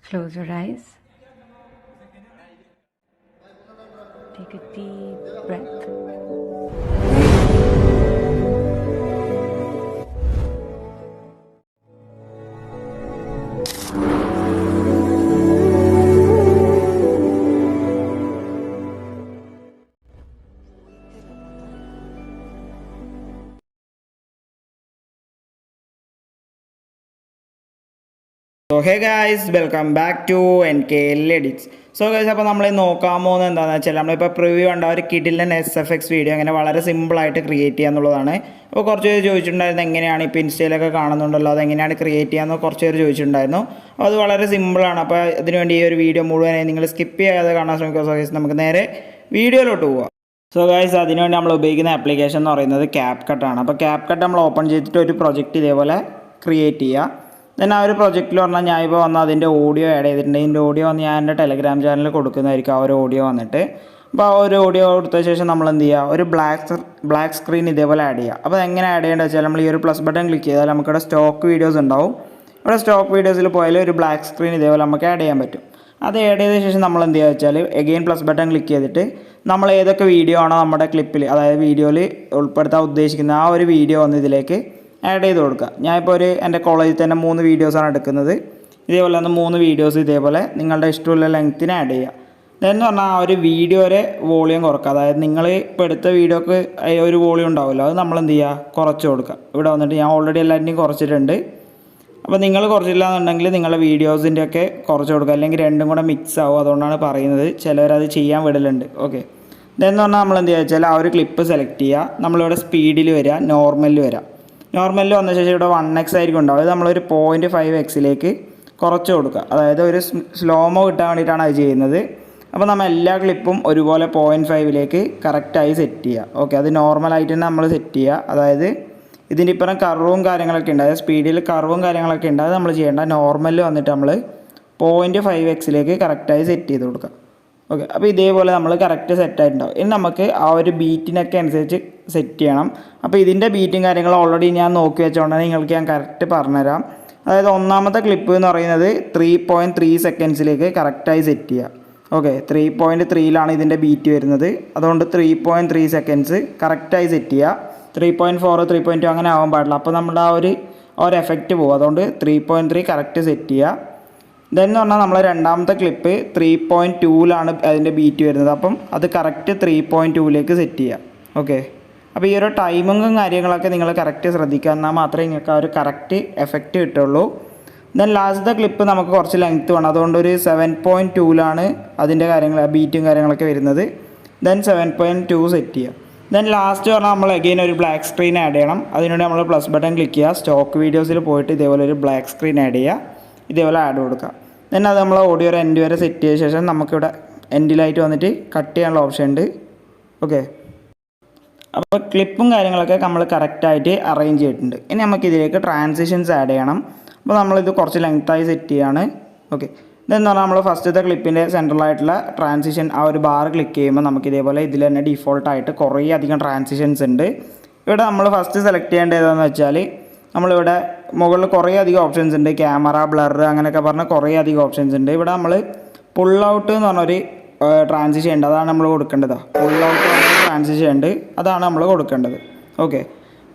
Close your eyes. Take a deep breath. So hey guys, welcome back to NKL EDITS. So guys, അപ്പോൾ നമ്മൾ നോക്കാൻ പോകുന്നത് എന്താണെന്ന് വെച്ചാൽ നമ്മളിപ്പോൾ പ്രിവ്യൂ കണ്ട ഒരു കിഡിലൻ SFX വീഡിയോ അങ്ങനെ വളരെ സിമ്പിളായിട്ട് ക്രിയേറ്റ് ചെയ്യുക എന്നുള്ളതാണ്. അപ്പോൾ കുറച്ച് പേര് ചോദിച്ചിട്ടുണ്ടായിരുന്നു എങ്ങനെയാണ് ഇപ്പോൾ ഇൻസ്റ്റയിലൊക്കെ കാണുന്നുണ്ടല്ലോ അതെങ്ങനെയാണ് ക്രിയേറ്റ് ചെയ്യാമെന്ന് കുറച്ച് പേര് ചോദിച്ചിട്ടുണ്ടായിരുന്നു. അപ്പോൾ അത് വളരെ സിമ്പിളാണ്. അപ്പോൾ അതിനുവേണ്ടി ഈ ഒരു വീഡിയോ മുഴുവനായി നിങ്ങൾ സ്കിപ്പ് ചെയ്യാതെ കാണാൻ ശ്രമിക്കുക. സോ ഗൈസ് നമുക്ക് നേരെ വീഡിയോയിലോട്ട് പോവാം. സോ ഗൈസ് അതിനുവേണ്ടി നമ്മൾ ഉപയോഗിക്കുന്ന ആപ്ലിക്കേഷൻ എന്ന് പറയുന്നത് CapCut ആണ്. അപ്പോൾ CapCut നമ്മൾ ഓപ്പൺ ചെയ്തിട്ട് ഒരു പ്രൊജക്റ്റ് ഇതേപോലെ ക്രിയേറ്റ് ചെയ്യുക. ദെൻ ആ ഒരു പ്രൊജക്റ്റിൽ പറഞ്ഞാൽ ഞാൻ ഇപ്പോൾ വന്ന് അതിൻ്റെ ഓഡിയോ ആഡ് ചെയ്തിട്ടുണ്ട്. ഇതിൻ്റെ ഓഡിയോ വന്ന് ഞാൻ എൻ്റെ ടെലഗ്രാം ചാനലിൽ കൊടുക്കുന്നതായിരിക്കും ആ ഒരു ഓഡിയോ വന്നിട്ട്. അപ്പോൾ ആ ഒരു ഓഡിയോ കൊടുത്ത ശേഷം നമ്മൾ എന്ത് ചെയ്യുക, ഒരു ബ്ലാക്ക് സ്ക്രീൻ ഇതേപോലെ ആഡ് ചെയ്യുക. അപ്പോൾ എങ്ങനെ ആഡ് ചെയ്യേണ്ടത് വെച്ചാൽ നമ്മൾ ഈ ഒരു പ്ലസ് ബട്ടൺ ക്ലിക്ക് ചെയ്താൽ നമുക്കിവിടെ സ്റ്റോക്ക് വീഡിയോസ് ഉണ്ടാവും. ഇവിടെ സ്റ്റോക്ക് വീഡിയോസിൽ പോയാൽ ഒരു ബ്ലാക്ക് സ്ക്രീൻ ഇതേപോലെ നമുക്ക് ആഡ് ചെയ്യാൻ പറ്റും. അത് ആഡ് ചെയ്ത ശേഷം നമ്മൾ എന്ത് ചെയ്യുക വെച്ചാൽ എഗെയിൻ പ്ലസ് ബട്ടൺ ക്ലിക്ക് ചെയ്തിട്ട് നമ്മൾ ഏതൊക്കെ വീഡിയോ ആണോ നമ്മുടെ ക്ലിപ്പിൽ അതായത് വീഡിയോയിൽ ഉൾപ്പെടുത്താൻ ഉദ്ദേശിക്കുന്ന ആ ഒരു വീഡിയോ വന്ന് ഇതിലേക്ക് ആഡ് ചെയ്ത് കൊടുക്കുക. ഞാനിപ്പോൾ എൻ്റെ കോളേജിൽ തന്നെ 3 വീഡിയോസാണ് എടുക്കുന്നത്. ഇതേപോലെ ഒന്ന് 3 വീഡിയോസ് ഇതേപോലെ നിങ്ങളുടെ ഇഷ്ടമുള്ള ലെങ്ത്തിന് ആഡ് ചെയ്യുക. ഇതെന്ന് പറഞ്ഞാൽ ആ ഒരു വീഡിയോയുടെ വോളിയം കുറക്കുക. അതായത് നിങ്ങൾ ഇപ്പോൾ എടുത്ത വീഡിയോക്ക് ഒരു വോളിയം ഉണ്ടാവുമല്ലോ, അത് നമ്മൾ എന്ത് ചെയ്യുക, കുറച്ച് കൊടുക്കുക. ഇവിടെ വന്നിട്ട് ഞാൻ ഓൾറെഡി എല്ലാവരുടെയും കുറച്ചിട്ടുണ്ട്. അപ്പോൾ നിങ്ങൾ കുറച്ചില്ല എന്നുണ്ടെങ്കിൽ നിങ്ങളുടെ വീഡിയോസിൻ്റെ ഒക്കെ കുറച്ച് കൊടുക്കുക, അല്ലെങ്കിൽ രണ്ടും കൂടെ മിക്സ് ആവും. അതുകൊണ്ടാണ് പറയുന്നത്. ചിലവരത് ചെയ്യാൻ വിടലുണ്ട്. ഓക്കെ, ഇതെന്ന് പറഞ്ഞാൽ നമ്മൾ എന്ത് ചെയ്യുക വെച്ചാൽ ആ ഒരു ക്ലിപ്പ് സെലക്ട് ചെയ്യുക. നമ്മളിവിടെ സ്പീഡിൽ വരിക, നോർമലിൽ വരിക. നോർമലിൽ വന്ന ശേഷം ഇവിടെ 1x ആയിരിക്കും ഉണ്ടാവും. അത് നമ്മളൊരു 0.5x കുറച്ച് കൊടുക്കുക. അതായത് ഒരു സ്ലോമോ കിട്ടാൻ വേണ്ടിയിട്ടാണ് അത് ചെയ്യുന്നത്. അപ്പോൾ നമ്മൾ എല്ലാ ക്ലിപ്പും ഒരുപോലെ 0.5 കറക്റ്റായി സെറ്റ് ചെയ്യുക. ഓക്കെ, അത് നോർമലായിട്ട് തന്നെ നമ്മൾ സെറ്റ് ചെയ്യുക. അതായത് ഇതിൻ്റെ ഇപ്പുറം കർവും കാര്യങ്ങളൊക്കെ ഉണ്ട്, അതായത് സ്പീഡിൽ കർവും കാര്യങ്ങളൊക്കെ ഉണ്ട്. അത് നമ്മൾ ചെയ്യേണ്ട, നോർമലിൽ വന്നിട്ട് നമ്മൾ 0.5x കറക്റ്റായി സെറ്റ് ചെയ്ത് കൊടുക്കുക. ഓക്കെ, അപ്പോൾ ഇതേപോലെ നമ്മൾ കറക്റ്റ് സെറ്റായിട്ടുണ്ടാവും. ഇനി നമുക്ക് ആ ഒരു ബീറ്റിനൊക്കെ അനുസരിച്ച് സെറ്റ് ചെയ്യണം. അപ്പോൾ ഇതിൻ്റെ ബീറ്റും കാര്യങ്ങളും ഓൾറെഡി ഞാൻ നോക്കി വെച്ചുകൊണ്ടാണ് നിങ്ങൾക്ക് ഞാൻ കറക്റ്റ് പറഞ്ഞുതരാം. അതായത് ഒന്നാമത്തെ ക്ലിപ്പ് എന്ന് പറയുന്നത് 3.3 സെക്കൻഡ്സിലേക്ക് കറക്റ്റായി സെറ്റ് ചെയ്യുക. ഓക്കെ, 3.3 ഇതിൻ്റെ ബീറ്റ് വരുന്നത്. അതുകൊണ്ട് 3.3 സെക്കൻഡ്സ് കറക്റ്റായി സെറ്റ് ചെയ്യുക. 3.4 3.2 അങ്ങനെ ആവാൻ പാടില്ല. അപ്പോൾ നമ്മുടെ ആ ഒരു എഫക്റ്റ് പോകും. അതുകൊണ്ട് 3.3 കറക്റ്റ് സെറ്റ് ചെയ്യുക. ഇതെന്ന് പറഞ്ഞാൽ നമ്മൾ രണ്ടാമത്തെ ക്ലിപ്പ് 3.2 അതിൻ്റെ ബീറ്റ് വരുന്നത്. അപ്പം അത് കറക്റ്റ് 3.2 സെറ്റ് ചെയ്യുക. ഓക്കെ, അപ്പോൾ ഈ ഒരു ടൈമിങ്ങും കാര്യങ്ങളൊക്കെ നിങ്ങൾ കറക്റ്റ് ശ്രദ്ധിക്കുക. എന്നാൽ മാത്രമേ നിങ്ങൾക്ക് ആ ഒരു കറക്റ്റ് എഫക്റ്റ് കിട്ടുള്ളൂ. ദെൻ ലാസ്റ്റത്തെ ക്ലിപ്പ് നമുക്ക് കുറച്ച് ലെങ്ത്ത് വേണം. അതുകൊണ്ട് ഒരു 7.2 അതിൻ്റെ കാര്യങ്ങൾ ബീറ്റും കാര്യങ്ങളൊക്കെ വരുന്നത്. ദെൻ 7.2 സെറ്റ് ചെയ്യുക. ദെൻ ലാസ്റ്റ് പറഞ്ഞാൽ നമ്മൾ അഗെയിൻ ഒരു ബ്ലാക്ക് സ്ക്രീൻ ആഡ് ചെയ്യണം. അതിനുവേണ്ടി നമ്മൾ പ്ലസ് ബട്ടൺ ക്ലിക്ക് ചെയ്യുക. സ്റ്റോക്ക് വീഡിയോസിൽ പോയിട്ട് ഇതേപോലെ ഒരു ബ്ലാക്ക് സ്ക്രീൻ ആഡ് ചെയ്യുക. ഇതേപോലെ ആഡ് കൊടുക്കുക. ദെൻ അത് നമ്മൾ ഓഡിയോ ഒരു എൻഡ് വരെ സെറ്റ് ചെയ്ത ശേഷം നമുക്കിവിടെ എൻഡിലായിട്ട് വന്നിട്ട് കട്ട് ചെയ്യാനുള്ള ഓപ്ഷൻ ഉണ്ട്. ഓക്കെ, അപ്പോൾ ക്ലിപ്പും കാര്യങ്ങളൊക്കെ നമ്മൾ കറക്റ്റായിട്ട് അറേഞ്ച് ചെയ്തിട്ടുണ്ട്. ഇനി നമുക്കിതിലേക്ക് ട്രാൻസിഷൻസ് ആഡ് ചെയ്യണം. അപ്പോൾ നമ്മളിത് കുറച്ച് ലെങ്ത്തായി സെറ്റ് ചെയ്യുകയാണ്. ഓക്കെ, ഇതെന്ന് പറഞ്ഞാൽ നമ്മൾ ഫസ്റ്റത്തെ ക്ലിപ്പിൻ്റെ സെൻട്രലായിട്ടുള്ള ട്രാൻസിഷൻ ആ ഒരു ബാർ ക്ലിക്ക് ചെയ്യുമ്പോൾ നമുക്കിതേപോലെ ഇതിൽ തന്നെ ഡിഫോൾട്ടായിട്ട് കുറേ അധികം ട്രാൻസിഷൻസ് ഉണ്ട്. ഇവിടെ നമ്മൾ ഫസ്റ്റ് സെലക്ട് ചെയ്യേണ്ടത് ഏതാണെന്ന് വെച്ചാൽ നമ്മളിവിടെ മുകളിൽ കുറേ അധികം ഓപ്ഷൻസ് ഉണ്ട്. ക്യാമറ, ബ്ലർ അങ്ങനെയൊക്കെ പറഞ്ഞ കുറേ അധികം ഓപ്ഷൻസ് ഉണ്ട്. ഇവിടെ നമ്മൾ പുൾ ഔട്ട് എന്ന് പറഞ്ഞൊരു ട്രാൻസിഷൻ ഉണ്ട്. അതാണ് നമ്മൾ കൊടുക്കേണ്ടത്. പുൾ ഔട്ട് പറഞ്ഞൊരു ട്രാൻസിഷൻ ഉണ്ട്, അതാണ് നമ്മൾ കൊടുക്കേണ്ടത്. ഓക്കെ,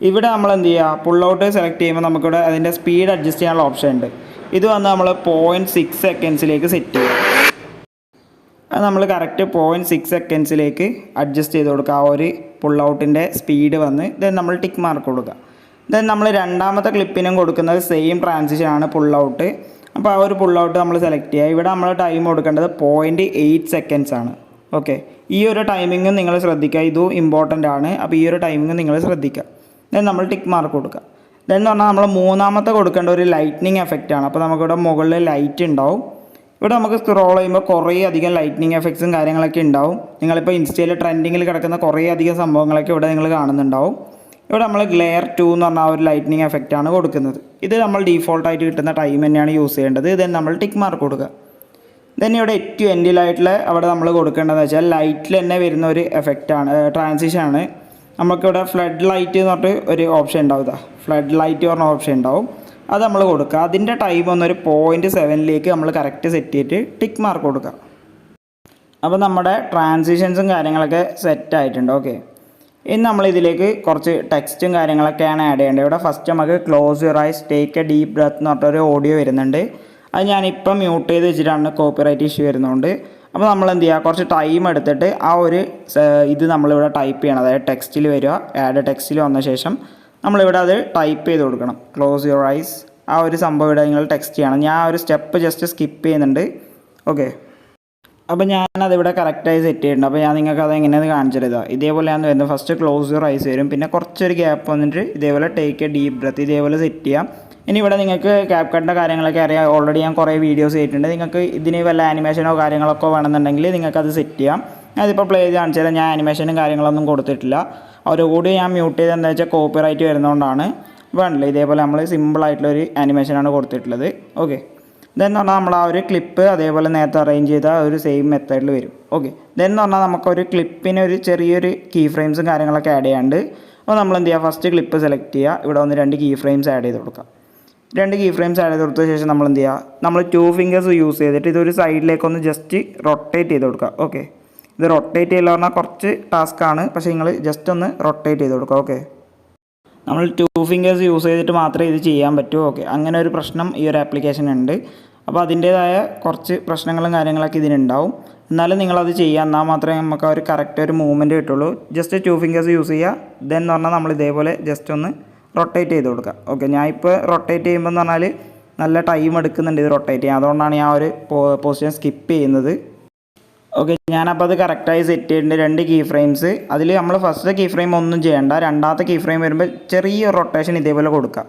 ഇവിടെ നമ്മൾ എന്ത് ചെയ്യുക, പുൾ ഔട്ട് സെലക്ട് ചെയ്യുമ്പോൾ നമുക്കിവിടെ അതിൻ്റെ സ്പീഡ് അഡ്ജസ്റ്റ് ചെയ്യാനുള്ള ഓപ്ഷൻ ഉണ്ട്. ഇത് വന്ന് നമ്മൾ 0.6 സെക്കൻഡ്സിലേക്ക് സെറ്റ് ചെയ്യുക. അത് നമ്മൾ കറക്റ്റ് 0.6 സെക്കൻഡ്സിലേക്ക് അഡ്ജസ്റ്റ് ചെയ്ത് കൊടുക്കുക. ആ ഒരു പുൾ ഔട്ടിൻ്റെ സ്പീഡ് വന്ന് ദെൻ നമ്മൾ ടിക്ക് മാർക്ക് കൊടുക്കുക. ദെൻ നമ്മൾ രണ്ടാമത്തെ ക്ലിപ്പിനും കൊടുക്കുന്നത് സെയിം ട്രാൻസിഷനാണ്, പുൾ ഔട്ട്. അപ്പോൾ ആ ഒരു പുൾ ഔട്ട് നമ്മൾ സെലക്ട് ചെയ്യുക. ഇവിടെ നമ്മൾ ടൈം കൊടുക്കേണ്ടത് 0.8 സെക്കൻഡ്സ് ആണ്. ഓക്കെ, ഈ ഒരു ടൈമിങ്ങും നിങ്ങൾ ശ്രദ്ധിക്കുക, ഇതും ഇമ്പോർട്ടൻ്റ് ആണ്. അപ്പോൾ ഈ ഒരു ടൈമിങ്ങും നിങ്ങൾ ശ്രദ്ധിക്കുക. ദെൻ നമ്മൾ ടിക്ക് മാർക്ക് കൊടുക്കുക. ദെൻ എന്ന് പറഞ്ഞാൽ നമ്മൾ മൂന്നാമത്തെ കൊടുക്കേണ്ട ഒരു ലൈറ്റ്നിങ് എഫക്റ്റ് ആണ്. അപ്പോൾ നമുക്കിവിടെ മുകളിൽ ലൈറ്റ് ഉണ്ടാവും. ഇവിടെ നമുക്ക് സ്ക്രോൾ ചെയ്യുമ്പോൾ കുറേ അധികം ലൈറ്റ്നിങ് എഫക്ട്സും കാര്യങ്ങളൊക്കെ ഉണ്ടാവും. നിങ്ങളിപ്പോൾ ഇൻസ്റ്റയിൽ ട്രെൻഡിങ്ങിൽ കിടക്കുന്ന കുറേ അധികം സംഭവങ്ങളൊക്കെ ഇവിടെ നിങ്ങൾ കാണുന്നുണ്ടാവും. ഇവിടെ നമ്മൾ ഗ്ലെയർ 2 എന്ന് പറഞ്ഞ ആ ഒരു ലൈറ്റ്നിങ് എഫക്റ്റാണ് കൊടുക്കുന്നത്. ഇത് നമ്മൾ ഡീഫോൾട്ടായിട്ട് കിട്ടുന്ന ടൈം തന്നെയാണ് യൂസ് ചെയ്യേണ്ടത്. ദെൻ നമ്മൾ ടിക്ക് മാർക്ക് കൊടുക്കുക. ദെൻ ഇവിടെ ഏറ്റവും എൻഡിലായിട്ടുള്ള അവിടെ നമ്മൾ കൊടുക്കേണ്ടതെന്ന് വെച്ചാൽ ലൈറ്റിൽ തന്നെ വരുന്ന ഒരു എഫക്റ്റാണ്, ട്രാൻസിഷനാണ്. നമുക്കിവിടെ ഫ്ലഡ് ലൈറ്റ് എന്ന് പറഞ്ഞിട്ട് ഒരു ഓപ്ഷൻ ഉണ്ടാവും. ഫ്ലഡ് ലൈറ്റ് പറഞ്ഞ ഓപ്ഷൻ ഉണ്ടാവും. അത് നമ്മൾ കൊടുക്കുക. അതിൻ്റെ ടൈം ഒന്നൊരു 0.7 നമ്മൾ കറക്റ്റ് സെറ്റ് ചെയ്തിട്ട് ടിക്ക് മാർക്ക് കൊടുക്കുക. അപ്പോൾ നമ്മുടെ ട്രാൻസിഷൻസും കാര്യങ്ങളൊക്കെ സെറ്റ് ആയിട്ടുണ്ട്. ഓക്കെ, ഇനി നമ്മളിതിലേക്ക് കുറച്ച് ടെക്സ്റ്റും കാര്യങ്ങളൊക്കെയാണ് ആഡ് ചെയ്യേണ്ടത്. ഇവിടെ ഫസ്റ്റ് നമുക്ക് close your eyes take a deep breath എന്ന് പറഞ്ഞൊരു ഓഡിയോ വരുന്നുണ്ട്. അത് ഞാനിപ്പം മ്യൂട്ട് ചെയ്ത് വെച്ചിട്ടാണ് കോപ്പിറൈറ്റ് ഇഷ്യൂ വരുന്നതുകൊണ്ട്. അപ്പോൾ നമ്മൾ എന്ത് ചെയ്യുക, കുറച്ച് ടൈം എടുത്തിട്ട് ആ ഒരു ഇത് നമ്മളിവിടെ ടൈപ്പ് ചെയ്യണം. അതായത് ടെക്സ്റ്റിൽ വരിക, ആഡ് ടെക്സ്റ്റിൽ വന്ന ശേഷം നമ്മളിവിടെ അത് ടൈപ്പ് ചെയ്ത് കൊടുക്കണം. ക്ലോസ് യുവർ ഐസ് ആ ഒരു സംഭവം ഇവിടെ നിങ്ങൾ ടെക്സ്റ്റ് ചെയ്യണം. ഞാൻ ആ ഒരു സ്റ്റെപ്പ് ജസ്റ്റ് സ്കിപ്പ് ചെയ്യുന്നുണ്ട്. ഓക്കെ, അപ്പോൾ ഞാനതിവിടെ കറക്റ്റായി സെറ്റ് ചെയ്തിട്ടുണ്ട്. അപ്പോൾ ഞാൻ നിങ്ങൾക്ക് അത് എങ്ങനെയാണ് കാണിച്ചത്. ഇതേപോലെയാണ് വരുന്നത്. ഫസ്റ്റ് ക്ലോസ് യുവർ ഐസ് വരും, പിന്നെ കുറച്ചൊരു ഗ്യാപ്പ് വന്നിട്ട് ഇതേപോലെ ടേക്ക് എ ഡീപ്പ് ബ്രെത്ത് ഇതേപോലെ സെറ്റ് ചെയ്യാം. ഇനി ഇവിടെ നിങ്ങൾക്ക് ക്യാപ് കട്ടിൻ്റെ കാര്യങ്ങളൊക്കെ അറിയാം. ഓൾറെഡി ഞാൻ കുറേ വീഡിയോസ് ചെയ്തിട്ടുണ്ട്. നിങ്ങൾക്ക് ഇതിന് വല്ല ആനിമേഷനോ കാര്യങ്ങളൊക്കെ വേണമെന്നുണ്ടെങ്കിൽ നിങ്ങൾക്കത് സെറ്റ് ചെയ്യാം. അതിപ്പോൾ പ്ലേ ചെയ്ത് കാണിച്ചാൽ ഞാൻ ആനിമേഷനും കാര്യങ്ങളൊന്നും കൊടുത്തിട്ടില്ല. അവരോട് ഞാൻ മ്യൂട്ട് ചെയ്ത് എന്താ വെച്ചാൽ കോപ്പിറൈറ്റ് വരുന്നതുകൊണ്ടാണ്. വേണ്ടില്ല, ഇതേപോലെ നമ്മൾ സിമ്പിളായിട്ടുള്ളൊരു ആനിമേഷനാണ് കൊടുത്തിട്ടുള്ളത്. ഓക്കെ, ഇതെന്ന് പറഞ്ഞാൽ നമ്മൾ ആ ഒരു ക്ലിപ്പ് അതേപോലെ നേരത്തെ അറേഞ്ച് ചെയ്ത ഒരു സെയിം മെത്തേഡിൽ വരും. ഓക്കെ, ഇതെന്ന് പറഞ്ഞാൽ നമുക്കൊരു ക്ലിപ്പിന് ഒരു ചെറിയൊരു കീ ഫ്രെയിംസും കാര്യങ്ങളൊക്കെ ആഡ് ചെയ്യാണ്ട്. അപ്പോൾ നമ്മൾ എന്ത് ചെയ്യുക, ഫസ്റ്റ് ക്ലിപ്പ് സെലക്ട് ചെയ്യുക. ഇവിടെ ഒന്ന് 2 കീ ഫ്രെയിംസ് ആഡ് ചെയ്ത് കൊടുക്കുക. 2 കീ ഫ്രെയിംസ് ആഡ് ചെയ്ത് കൊടുത്ത ശേഷം നമ്മൾ എന്ത് ചെയ്യുക, നമ്മൾ 2 ഫിംഗേഴ്സ് യൂസ് ചെയ്തിട്ട് ഇതൊരു സൈഡിലേക്കൊന്ന് ജസ്റ്റ് റൊട്ടേറ്റ് ചെയ്ത് കൊടുക്കുക. ഓക്കെ, ഇത് റൊട്ടേറ്റ് ചെയ്യില്ല പറഞ്ഞാൽ കുറച്ച് ടാസ്ക്കാണ്, പക്ഷേ നിങ്ങൾ ജസ്റ്റ് ഒന്ന് റൊട്ടേറ്റ് ചെയ്ത് കൊടുക്കുക. ഓക്കെ, നമ്മൾ 2 ഫിംഗേഴ്സ് യൂസ് ചെയ്തിട്ട് മാത്രമേ ഇത് ചെയ്യാൻ പറ്റൂ. ഓക്കെ, അങ്ങനെ ഒരു പ്രശ്നം ഈ ഒരു ആപ്ലിക്കേഷൻ ഉണ്ട്. അപ്പോൾ അതിൻ്റേതായ കുറച്ച് പ്രശ്നങ്ങളും കാര്യങ്ങളൊക്കെ ഇതിനുണ്ടാവും. എന്നാലും നിങ്ങളത് ചെയ്യുക, എന്നാൽ മാത്രമേ നമുക്ക് ഒരു കറക്റ്റ് ഒരു മൂവ്മെൻറ്റ് കിട്ടുള്ളൂ. ജസ്റ്റ് 2 ഫിംഗേഴ്സ് യൂസ് ചെയ്യുക. ഇതെന്ന് പറഞ്ഞാൽ നമ്മൾ ഇതേപോലെ ജസ്റ്റ് ഒന്ന് റൊട്ടേറ്റ് ചെയ്ത് കൊടുക്കുക. ഓക്കെ, ഞാൻ ഇപ്പോൾ റൊട്ടേറ്റ് ചെയ്യുമ്പോൾ എന്ന് പറഞ്ഞാൽ നല്ല ടൈം എടുക്കുന്നുണ്ട് ഇത് റൊട്ടേറ്റ് ചെയ്യാൻ. അതുകൊണ്ടാണ് ഞാൻ ഒരു പൊസിഷൻ സ്കിപ്പ് ചെയ്യുന്നത്. ഓക്കെ, ഞാനപ്പോൾ അത് കറക്റ്റായി സെറ്റ് ചെയ്തിട്ടുണ്ട്. 2 കീ ഫ്രെയിംസ്. അതിൽ നമ്മൾ ഫസ്റ്റ് കീ ഫ്രെയിം ഒന്നും ചെയ്യേണ്ട. രണ്ടാമത്തെ കീ ഫ്രെയിം വരുമ്പോൾ ചെറിയ റൊട്ടേഷൻ ഇതേപോലെ കൊടുക്കുക.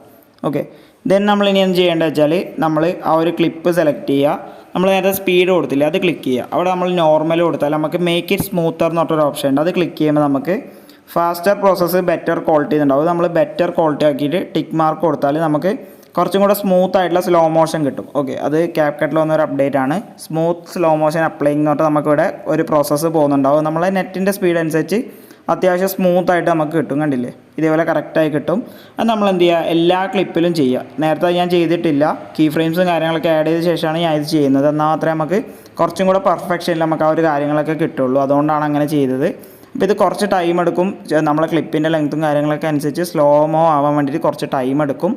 ഓക്കെ, ദെൻ നമ്മൾ ഇനി എന്ത് ചെയ്യേണ്ടത് വെച്ചാൽ നമ്മൾ ആ ഒരു ക്ലിപ്പ് സെലക്ട് ചെയ്യുക. നമ്മൾ നേരത്തെ സ്പീഡ് കൊടുത്തില്ല, അത് ക്ലിക്ക് ചെയ്യുക. അവിടെ നമ്മൾ നോർമൽ കൊടുത്താൽ നമുക്ക് മേക്ക് ഇറ്റ് സ്മൂത്തർ എന്ന് പറഞ്ഞൊരു ഓപ്ഷൻ ഉണ്ട്. അത് ക്ലിക്ക് ചെയ്യുമ്പോൾ നമുക്ക് ഫാസ്റ്റർ പ്രോസസ്സ് ബെറ്റർ ക്വാളിറ്റി ഉണ്ടാവും. നമ്മൾ ബെറ്റർ ക്വാളിറ്റി ആക്കിയിട്ട് ടിക്ക് മാർക്ക് കൊടുത്താൽ നമുക്ക് കുറച്ചും കൂടെ സ്മൂത്ത് ആയിട്ടുള്ള സ്ലോ മോഷൻ കിട്ടും. ഓക്കെ, അത് ക്യാപ് കട്ടിൽ വന്നൊരു അപ്ഡേറ്റ് ആണ്. സ്മൂത്ത് സ്ലോ മോഷൻ അപ്ലൈ എന്ന് പറഞ്ഞാൽ നമുക്കിവിടെ ഒരു പ്രോസസ്സ് പോകുന്നുണ്ടാവും. നമ്മളെ നെറ്റിൻ്റെ സ്പീഡ് അനുസരിച്ച് അത്യാവശ്യം സ്മൂത്തായിട്ട് നമുക്ക് കിട്ടും. കണ്ടില്ലേ, ഇതേപോലെ കറക്റ്റായി കിട്ടും. അത് നമ്മൾ എന്ത് ചെയ്യുക, എല്ലാ ക്ലിപ്പിലും ചെയ്യുക. നേരത്തെ ഞാൻ ചെയ്തിട്ടില്ല, കീ ഫ്രെയിംസും കാര്യങ്ങളൊക്കെ ആഡ് ചെയ്ത ശേഷമാണ് ഞാൻ ഇത് ചെയ്യുന്നത്. എന്നാൽ മാത്രമേ നമുക്ക് കുറച്ചും കൂടെ പെർഫെക്ഷനിൽ നമുക്ക് ആ ഒരു കാര്യങ്ങളൊക്കെ കിട്ടുള്ളൂ. അതുകൊണ്ടാണ് അങ്ങനെ ചെയ്തത്. അപ്പോൾ ഇത് കുറച്ച് ടൈം എടുക്കും. നമ്മളെ ക്ലിപ്പിൻ്റെ ലെങ്ത്തും കാര്യങ്ങളൊക്കെ അനുസരിച്ച് സ്ലോമോ ആവാൻ വേണ്ടിയിട്ട് കുറച്ച് ടൈം എടുക്കും.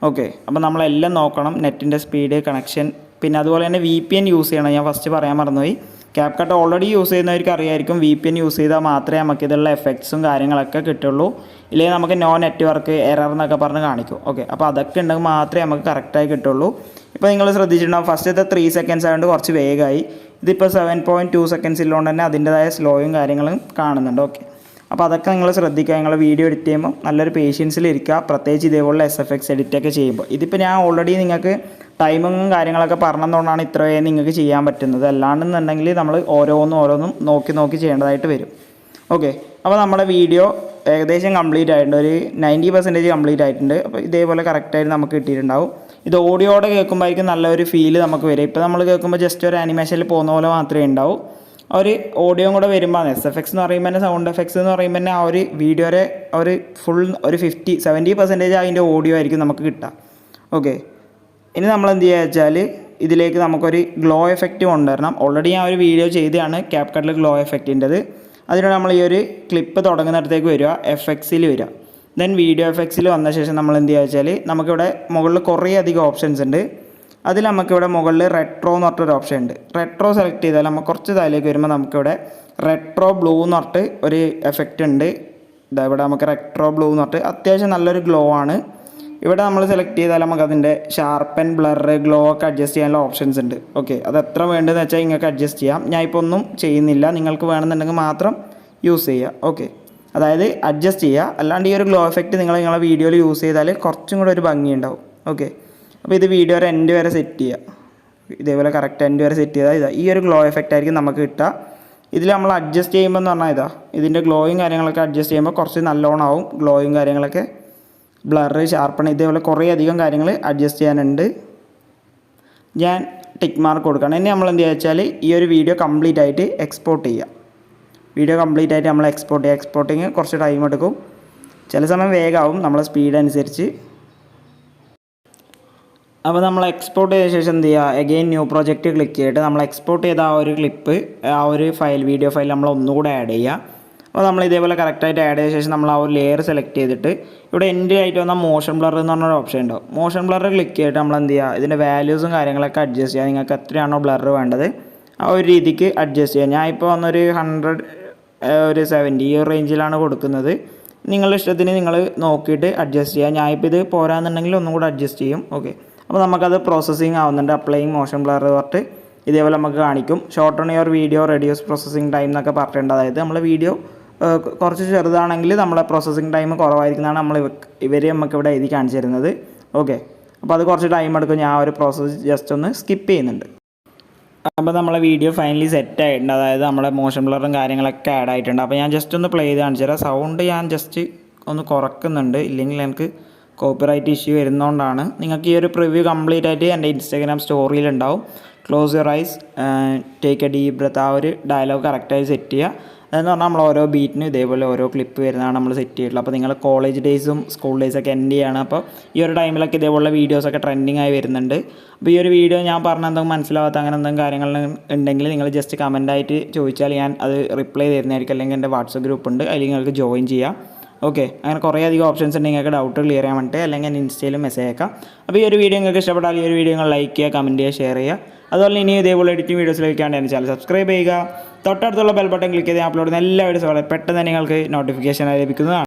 ഓക്കെ, അപ്പോൾ നമ്മളെല്ലാം നോക്കണം, നെറ്റിൻ്റെ സ്പീഡ്, കണക്ഷൻ, പിന്നെ അതുപോലെ തന്നെ VPN യൂസ് ചെയ്യണം. ഞാൻ ഫസ്റ്റ് പറയാൻ മറന്നുപോയി. ക്യാപ് കട്ട് ഓൾറെഡി യൂസ് ചെയ്യുന്നവർക്ക് അറിയായിരിക്കും, VPN യൂസ് ചെയ്താൽ മാത്രമേ നമുക്ക് ഇതിലുള്ള എഫക്ട്സും കാര്യങ്ങളൊക്കെ കിട്ടുള്ളൂ. ഇല്ലെങ്കിൽ നമുക്ക് നോ നെറ്റ്വർക്ക് എറർ എന്നൊക്കെ പറഞ്ഞ് കാണിക്കും. ഓക്കെ, അപ്പോൾ അതൊക്കെ ഉണ്ടെങ്കിൽ മാത്രമേ നമുക്ക് കറക്റ്റായി കിട്ടുള്ളൂ. ഇപ്പോൾ നിങ്ങൾ ശ്രദ്ധിച്ചിട്ടുണ്ടാവും, ഫസ്റ്റത്തെ 3 സെക്കൻഡ്സ് ആയതുകൊണ്ട് കുറച്ച് വേഗമായി. ഇതിപ്പോൾ 7.2 സെക്കൻഡ്സിലുകൊണ്ട് തന്നെ അതിൻ്റെതായ സ്ലോയും കാര്യങ്ങളും കാണുന്നുണ്ട്. ഓക്കെ, അപ്പോൾ അതൊക്കെ നിങ്ങൾ ശ്രദ്ധിക്കുക. നിങ്ങൾ വീഡിയോ എഡിറ്റ് ചെയ്യുമ്പോൾ നല്ലൊരു പേഷ്യൻസിലിരിക്കുക, പ്രത്യേകിച്ച് ഇതേപോലുള്ള SFX എഡിറ്റൊക്കെ ചെയ്യുമ്പോൾ. ഇതിപ്പോൾ ഞാൻ ഓൾറെഡി നിങ്ങൾക്ക് ടൈമും കാര്യങ്ങളൊക്കെ പറഞ്ഞതുകൊണ്ടാണ് ഇത്രയേ നിങ്ങൾക്ക് ചെയ്യാൻ പറ്റുന്നത്. അല്ലാണ്ടെന്നുണ്ടെങ്കിൽ നമ്മൾ ഓരോന്നും നോക്കി ചെയ്യേണ്ടതായിട്ട് വരും. ഓക്കെ, അപ്പോൾ നമ്മുടെ വീഡിയോ ഏകദേശം കംപ്ലീറ്റ് ആയിട്ടുണ്ട്. ഒരു 90% കംപ്ലീറ്റ് ആയിട്ടുണ്ട്. അപ്പോൾ ഇതേപോലെ കറക്റ്റായിട്ട് നമുക്ക് കിട്ടിയിട്ടുണ്ടാവും. ഇത് ഓഡിയോടെ കേൾക്കുമ്പോഴായിരിക്കും നല്ലൊരു ഫീല് നമുക്ക് വരും. ഇപ്പോൾ നമ്മൾ കേൾക്കുമ്പോൾ ജസ്റ്റ് ഒരു ആനിമേഷനിൽ പോകുന്ന പോലെ മാത്രമേ ഉണ്ടാവും. ഒരു ഓഡിയോ കൂടെ വരുമ്പോൾ SFX എന്ന് പറയുമ്പോൾ തന്നെ, സൗണ്ട് എഫക്ട്സ് എന്ന് പറയുമ്പോൾ തന്നെ ആ ഒരു വീഡിയോയുടെ ഒരു ഫുൾ ഒരു 70% അതിൻ്റെ ഓഡിയോ ആയിരിക്കും നമുക്ക് കിട്ടുക. ഓക്കെ, ഇനി നമ്മൾ എന്ത് ചെയ്യുക വെച്ചാൽ ഇതിലേക്ക് നമുക്കൊരു ഗ്ലോ എഫക്റ്റ് കൊണ്ടുവരണം. ഓൾറെഡി ഞാൻ ഒരു വീഡിയോ ചെയ്തതാണ് ക്യാപ് കട്ടിൽ ഗ്ലോ എഫക്റ്റിൻ്റെത്. അതിനോട് നമ്മൾ ഈ ഒരു ക്ലിപ്പ് തുടങ്ങുന്നിടത്തേക്ക് വരിക, FXൽ വരിക. ദെൻ വീഡിയോ എഫക്ട്സിൽ വന്ന ശേഷം നമ്മൾ എന്ത് ചെയ്യുക വെച്ചാൽ നമുക്കിവിടെ മുകളിൽ കുറേ അധികം ഓപ്ഷൻസ് ഉണ്ട്. അതിൽ നമുക്കിവിടെ മുകളിൽ റെട്രോ എന്ന് പറഞ്ഞിട്ടൊരു ഓപ്ഷൻ ഉണ്ട്. റെട്രോ സെലക്ട് ചെയ്താൽ നമുക്ക് കുറച്ച് താഴേക്ക് വരുമ്പോൾ നമുക്കിവിടെ റെട്രോ ബ്ലൂ എന്ന് പറഞ്ഞിട്ട് ഒരു എഫക്റ്റ് ഉണ്ട്. ഇതാ ഇവിടെ നമുക്ക് റെട്രോ ബ്ലൂ എന്ന് പറഞ്ഞിട്ട് അത്യാവശ്യം നല്ലൊരു ഗ്ലോ ആണ്. ഇവിടെ നമ്മൾ സെലക്ട് ചെയ്താൽ നമുക്ക് അതിൻ്റെ ഷാർപ്പൻ, ബ്ലർ, ഗ്ലോ ഒക്കെ അഡ്ജസ്റ്റ് ചെയ്യാനുള്ള ഓപ്ഷൻസ് ഉണ്ട്. ഓക്കെ, അത് എത്ര വേണ്ടതെന്ന് വെച്ചാൽ നിങ്ങൾക്ക് അഡ്ജസ്റ്റ് ചെയ്യാം. ഞാൻ ഇപ്പോൾ ഒന്നും ചെയ്യുന്നില്ല, നിങ്ങൾക്ക് വേണമെന്നുണ്ടെങ്കിൽ മാത്രം യൂസ് ചെയ്യുക. ഓക്കെ, അതായത് അഡ്ജസ്റ്റ് ചെയ്യുക. അല്ലാണ്ട് ഈ ഒരു ഗ്ലോ എഫക്റ്റ് നിങ്ങളെ വീഡിയോയിൽ യൂസ് ചെയ്താൽ കുറച്ചും കൂടെ ഒരു ഭംഗി ഉണ്ടാവും. ഓക്കെ, അപ്പോൾ ഇത് വീഡിയോയുടെ എൻഡ് വരെ സെറ്റ് ചെയ്യുക. ഇതേപോലെ കറക്റ്റ് എൻഡ് വരെ സെറ്റ് ചെയ്താൽ ഈ ഒരു ഗ്ലോ എഫക്റ്റ് ആയിരിക്കും നമുക്ക് കിട്ടുക. ഇതിൽ നമ്മൾ അഡ്ജസ്റ്റ് ചെയ്യുമ്പോൾ എന്ന് പറഞ്ഞാൽ ഇതിൻ്റെ ഗ്ലോയും കാര്യങ്ങളൊക്കെ അഡ്ജസ്റ്റ് ചെയ്യുമ്പോൾ കുറച്ച് നല്ലോണം ആവും. ഗ്ലോയും കാര്യങ്ങളൊക്കെ, ബ്ലർ, ഷാർപ്പൺ, ഇതേപോലെ കുറേ അധികം കാര്യങ്ങൾ അഡ്ജസ്റ്റ് ചെയ്യാനുണ്ട്. ഞാൻ ടിക്ക് മാർക്ക് കൊടുക്കണം. ഇനി നമ്മൾ എന്ത് ചെയ്യുക വെച്ചാൽ ഈ ഒരു വീഡിയോ കംപ്ലീറ്റ് ആയിട്ട് എക്സ്പോർട്ട് ചെയ്യുക. വീഡിയോ കംപ്ലീറ്റ് ആയിട്ട് നമ്മൾ എക്സ്പോർട്ട് ചെയ്യുക. എക്സ്പോർട്ടിങ് കുറച്ച് ടൈം എടുക്കും, ചില സമയം വേഗമാവും നമ്മളെ സ്പീഡ് അനുസരിച്ച്. അപ്പോൾ നമ്മൾ എക്സ്പോർട്ട് ചെയ്ത ശേഷം എന്ത് ചെയ്യുക, എഗെയിൻ ന്യൂ പ്രൊജക്റ്റ് ക്ലിക്ക് ചെയ്തിട്ട് നമ്മൾ എക്സ്പോർട്ട് ചെയ്ത ആ ഒരു ക്ലിപ്പ്, ആ ഒരു ഫയൽ, വീഡിയോ ഫയൽ നമ്മൾ ഒന്നുകൂടെ ആഡ് ചെയ്യുക. അപ്പോൾ നമ്മൾ ഇതേപോലെ കറക്റ്റായിട്ട് ആഡ് ചെയ്ത ശേഷം നമ്മൾ ആ ഒരു ലെയർ സെലക്ട് ചെയ്തിട്ട് ഇവിടെ എൻഡ് ആയിട്ട് വന്ന മോഷൻ ബ്ലർ എന്ന് പറഞ്ഞൊരു ഓപ്ഷൻ ഉണ്ടാവും. മോഷൻ ബ്ലർ ക്ലിക്ക് ചെയ്തിട്ട് നമ്മൾ എന്ത് ചെയ്യുക, ഇതിൻ്റെ വാല്യൂസും കാര്യങ്ങളൊക്കെ അഡ്ജസ്റ്റ് ചെയ്യുക. നിങ്ങൾക്ക് എത്രയാണോ ബ്ലർ വേണ്ടത് ആ ഒരു രീതിക്ക് അഡ്ജസ്റ്റ് ചെയ്യുക. ഞാൻ ഇപ്പോൾ വന്നൊരു 100, ഒരു 70 ഈ റേഞ്ചിലാണ് കൊടുക്കുന്നത്. നിങ്ങളുടെ ഇഷ്ടത്തിന് നിങ്ങൾ നോക്കിയിട്ട് അഡ്ജസ്റ്റ് ചെയ്യുക. ഞാനിപ്പോൾ ഇത് പോരാന്നുണ്ടെങ്കിൽ ഒന്നും കൂടെ അഡ്ജസ്റ്റ് ചെയ്യും. ഓക്കെ, അപ്പോൾ നമുക്കത് പ്രോസസ്സിങ് ആവുന്നുണ്ട്. അപ്ലൈയിങ് മോഷൻ ബ്ലർ പറഞ്ഞിട്ട് ഇതേപോലെ നമുക്ക് കാണിക്കും. Shorten your video reduce processing time എന്നൊക്കെ പറഞ്ഞിട്ടുണ്ട്. അതായത് നമ്മൾ വീഡിയോ കുറച്ച് ചെറുതാണെങ്കിൽ നമ്മളെ പ്രോസസ്സിങ് ടൈം കുറവായിരിക്കുന്നതാണ് ഇവർ നമുക്കിവിടെ എഴുതി കാണിച്ചു തരുന്നത്. ഓക്കെ, അപ്പോൾ അത് കുറച്ച് ടൈം എടുക്കും. ഞാൻ ഒരു പ്രോസസ്സ് ജസ്റ്റ് ഒന്ന് സ്കിപ്പ് ചെയ്യുന്നുണ്ട്. അപ്പോൾ നമ്മളെ വീഡിയോ ഫൈനലി സെറ്റ് ആയിട്ടുണ്ട്. അതായത് നമ്മുടെ മോഷൻ ബ്ലറും കാര്യങ്ങളൊക്കെ ആഡ് ആയിട്ടുണ്ട്. അപ്പോൾ ഞാൻ ജസ്റ്റ് ഒന്ന് പ്ലേ ചെയ്ത് കാണിച്ചു തരാം. സൗണ്ട് ഞാൻ ജസ്റ്റ് ഒന്ന് കുറക്കുന്നുണ്ട്, ഇല്ലെങ്കിൽ എനിക്ക് കോപ്പിറൈറ്റ് ഇഷ്യൂ വരുന്നതുകൊണ്ടാണ്. നിങ്ങൾക്ക് ഈ ഒരു പ്രിവ്യൂ കംപ്ലീറ്റ് ആയിട്ട് എൻ്റെ ഇൻസ്റ്റാഗ്രാം സ്റ്റോറിയിലുണ്ടാവും. Close your eyes, take a deep breath, ആ ഒരു ഡയലോഗ് കറക്റ്റായി സെറ്റ് ചെയ്യുക. അതെന്ന് പറഞ്ഞാൽ നമ്മൾ ഓരോ ബീറ്റിനും ഇതേപോലെ ഓരോ ക്ലിപ്പ് വരുന്നതാണ് നമ്മൾ സെറ്റ് ചെയ്തിട്ടുള്ളത്. അപ്പോൾ നിങ്ങൾ കോളേജ് ഡേയ്സും സ്കൂൾ ഡേയ്സൊക്കെ എൻഡ് ചെയ്യാണ്. അപ്പോൾ ഈ ഒരു ടൈമിലൊക്കെ ഇതേപോലുള്ള വീഡിയോസൊക്കെ ട്രെൻഡിങ് ആയി വരുന്നുണ്ട്. അപ്പോൾ ഈ ഒരു വീഡിയോ ഞാൻ പറഞ്ഞ എന്തെങ്കിലും മനസ്സിലാവാത്ത അങ്ങനെ എന്തെങ്കിലും കാര്യങ്ങൾ ഉണ്ടെങ്കിൽ നിങ്ങൾ ജസ്റ്റ് കമൻറ്റായിട്ട് ചോദിച്ചാൽ ഞാൻ അത് റിപ്ലൈ തരുന്നതായിരിക്കും. അല്ലെങ്കിൽ എൻ്റെ വാട്സപ്പ് ഗ്രൂപ്പ് ഉണ്ട്, അതിൽ നിങ്ങൾക്ക് ജോയിൻ ചെയ്യാം. ഓക്കെ, അങ്ങനെ കുറേ അധികം ഓപ്ഷൻസ് ഉണ്ട് നിങ്ങൾക്ക് ഡൗട്ട് ക്ലിയർ ചെയ്യാൻ വേണ്ടിയിട്ട്. അല്ലെങ്കിൽ ഞാൻ ഇൻസ്റ്റയിൽ മെസ്സേജ് അയക്കാം. അപ്പോൾ ഈ ഒരു വീഡിയോ നിങ്ങൾക്ക് ഇഷ്ടപ്പെട്ടാൽ ഈ ഒരു വീഡിയോ നിങ്ങൾ ലൈക്ക് ചെയ്യുക, കമൻറ്റ് ചെയ്യുക, ഷെയർ ചെയ്യുക. അതുപോലെ ഇനി ഇതേപോലെ എഡിറ്റിംഗ് വീഡിയോസ് ലഭിക്കാണ്ട് എൻ്റെ ചാനൽ സബ്സ്ക്രൈബ് ചെയ്യുക. തൊട്ടടുത്തുള്ള ബെൽ ബട്ടൺ ക്ലിക്ക് ചെയ്ത് അപ്ലോഡ് ചെയ്യുന്ന എല്ലാ വീഡിയോസും വളരെ പെട്ടെന്ന് നിങ്ങൾക്ക് നോട്ടിഫിക്കേഷൻ ലഭിക്കുന്നതാണ്.